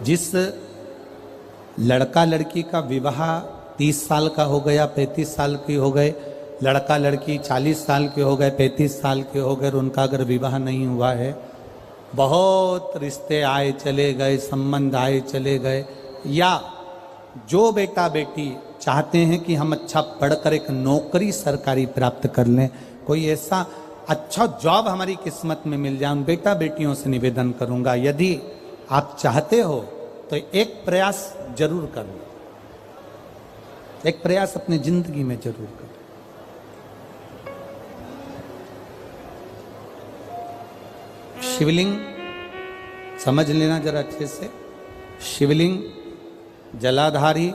जिस लड़का लड़की का विवाह 30 साल का हो गया, 35 साल की हो गए, लड़का लड़की 40 साल के हो गए, 35 साल के हो गए, उनका अगर विवाह नहीं हुआ है, बहुत रिश्ते आए चले गए, संबंध आए चले गए, या जो बेटा बेटी चाहते हैं कि हम अच्छा पढ़कर एक नौकरी सरकारी प्राप्त कर लें, कोई ऐसा अच्छा जॉब हमारी किस्मत में मिल जाए, उन बेटा बेटियों से निवेदन करूंगा, यदि आप चाहते हो तो एक प्रयास जरूर करें, एक प्रयास अपनी जिंदगी में जरूर करें। शिवलिंग समझ लेना जरा अच्छे से। शिवलिंग, जलाधारी,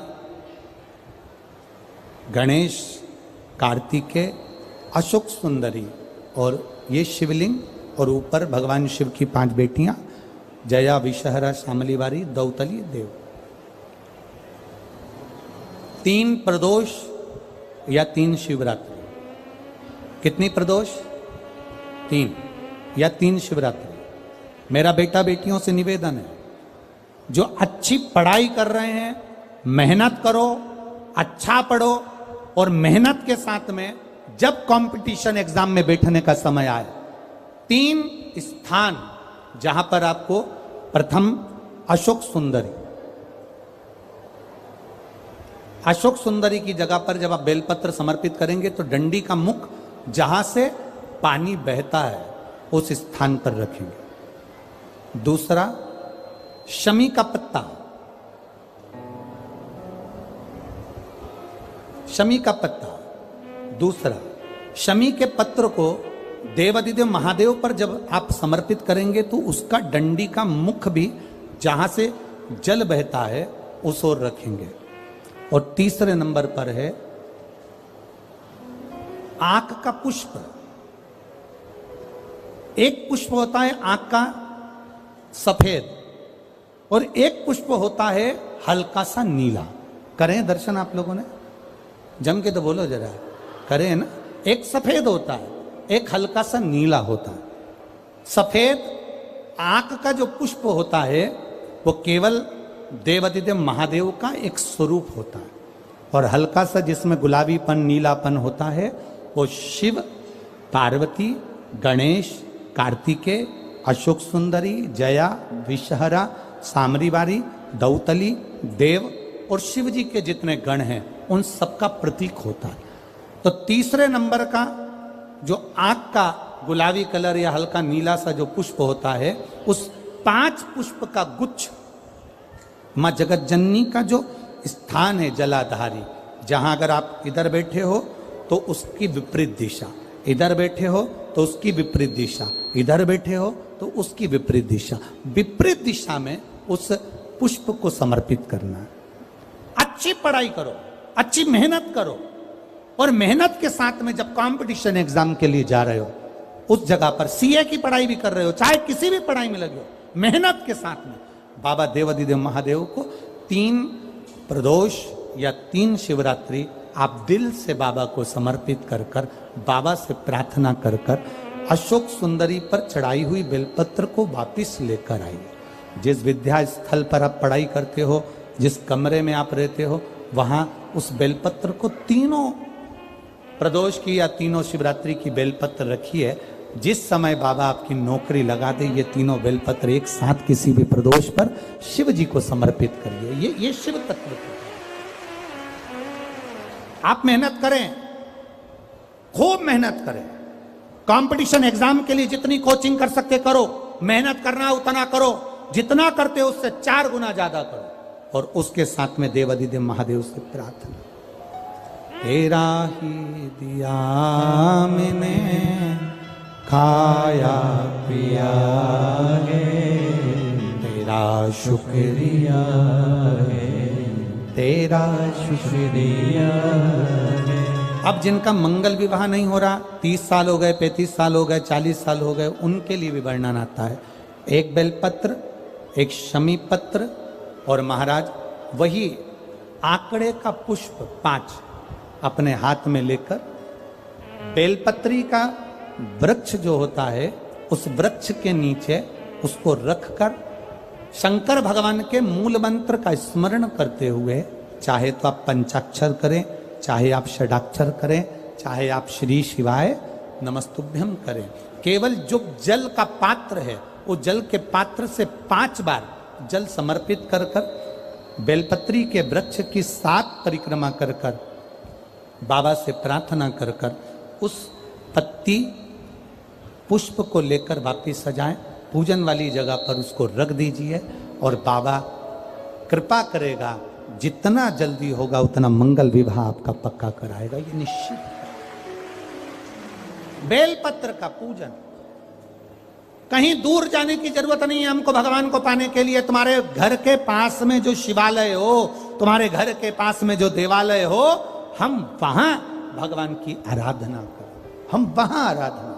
गणेश, कार्तिकेय, अशोक सुंदरी, और ये शिवलिंग, और ऊपर भगवान शिव की 5 बेटियां, जया, विषहरा, शामलीवारी, दौतली, देव। 3 प्रदोष या 3 शिवरात्रि। कितनी प्रदोष? 3 या 3 शिवरात्रि। मेरा बेटा बेटियों से निवेदन है, जो अच्छी पढ़ाई कर रहे हैं, मेहनत करो, अच्छा पढ़ो, और मेहनत के साथ में जब कंपटीशन एग्जाम में बैठने का समय आए, 3 स्थान जहां पर आपको प्रथम अशोक सुंदरी, अशोक सुंदरी की जगह पर जब आप बेलपत्र समर्पित करेंगे तो डंडी का मुख जहां से पानी बहता है उस स्थान पर रखेंगे। दूसरा, शमी का पत्ता, शमी का पत्ता। दूसरा, शमी के पत्र को देवादिदेव महादेव पर जब आप समर्पित करेंगे तो उसका डंडी का मुख भी जहां से जल बहता है उस ओर रखेंगे। और तीसरे नंबर पर है आंख का पुष्प। एक पुष्प होता है आंख का सफेद, और एक पुष्प होता है हल्का सा नीला। करें दर्शन आप लोगों ने? जम के तो बोलो जरा, करें ना? एक सफेद होता है, एक हल्का सा नीला होता है। सफेद आंख का जो पुष्प होता है वो केवल देवादिदेव महादेव का एक स्वरूप होता है, और हल्का सा जिसमें गुलाबीपन, नीलापन होता है वो शिव, पार्वती, गणेश, कार्तिकेय, अशोक सुंदरी, जया, विषहरा, सामरीवारी, दौतली, देव और शिव जी के जितने गण हैं उन सबका प्रतीक होता है। तो तीसरे नंबर का जो आंख का गुलाबी कलर या हल्का नीला सा जो पुष्प होता है, उस 5 पुष्प का गुच्छ मां जगत जननी का जो स्थान है जलाधारी, जहां अगर आप इधर बैठे हो तो उसकी विपरीत दिशा, इधर बैठे हो तो उसकी विपरीत दिशा, इधर बैठे हो तो उसकी विपरीत दिशा, विपरीत दिशा में उस पुष्प को समर्पित करना है। अच्छी पढ़ाई करो, अच्छी मेहनत करो, और मेहनत के साथ में जब कंपटीशन एग्जाम के लिए जा रहे हो, उस जगह पर सीए की पढ़ाई भी कर रहे हो, चाहे किसी भी पढ़ाई में लगे हो, मेहनत के साथ में बाबा देवादिदेव महादेव को 3 प्रदोष या 3 शिवरात्रि आप दिल से बाबा को समर्पित कर कर, बाबा से प्रार्थना कर कर अशोक सुंदरी पर चढ़ाई हुई बेलपत्र को वापिस लेकर आइए। जिस विद्या स्थल पर आप पढ़ाई करते हो, जिस कमरे में आप रहते हो, वहां उस बेलपत्र को 3 प्रदोष की या 3 शिवरात्रि की बेलपत्र रखिए। जिस समय बाबा आपकी नौकरी लगा दे, ये 3 बेलपत्र एक साथ किसी भी प्रदोष पर शिव जी को समर्पित करिए। ये शिव तत्व है। आप मेहनत करें, खूब मेहनत करें, कंपटीशन एग्जाम के लिए जितनी कोचिंग कर सकते करो, मेहनत करना उतना करो, जितना करते हो उससे 4 गुना ज्यादा करो, और उसके साथ में देवादिदेव महादेव से प्रार्थना, तेरा ही दिया मैंने खाया पिया है, तेरा शुक्रिया है, तेरा शुक्रिया है। अब जिनका मंगल विवाह नहीं हो रहा, 30 साल हो गए, 35 साल हो गए, 40 साल हो गए, उनके लिए भी वर्णन आता है। एक बेलपत्र, एक शमी पत्र, और महाराज वही आंकड़े का पुष्प 5 अपने हाथ में लेकर, बेलपत्री का वृक्ष जो होता है उस वृक्ष के नीचे उसको रखकर शंकर भगवान के मूल मंत्र का स्मरण करते हुए, चाहे तो आप पंचाक्षर करें, चाहे आप षडाक्षर करें, चाहे आप श्री शिवाय नमस्तुभ्यम करें, केवल जो जल का पात्र है वो जल के पात्र से 5 बार जल समर्पित कर कर, बेलपत्री के वृक्ष की 7 परिक्रमा कर कर, बाबा से प्रार्थना कर कर उस पत्ती पुष्प को लेकर वापिस सजाएं, पूजन वाली जगह पर उसको रख दीजिए और बाबा कृपा करेगा, जितना जल्दी होगा उतना मंगल विवाह आपका पक्का कराएगा, ये निश्चित। बेलपत्र का पूजन, कहीं दूर जाने की जरूरत नहीं है हमको भगवान को पाने के लिए। तुम्हारे घर के पास में जो शिवालय हो, तुम्हारे घर के पास में जो देवालय हो, हम वहां भगवान की आराधना करें, हम वहां आराधना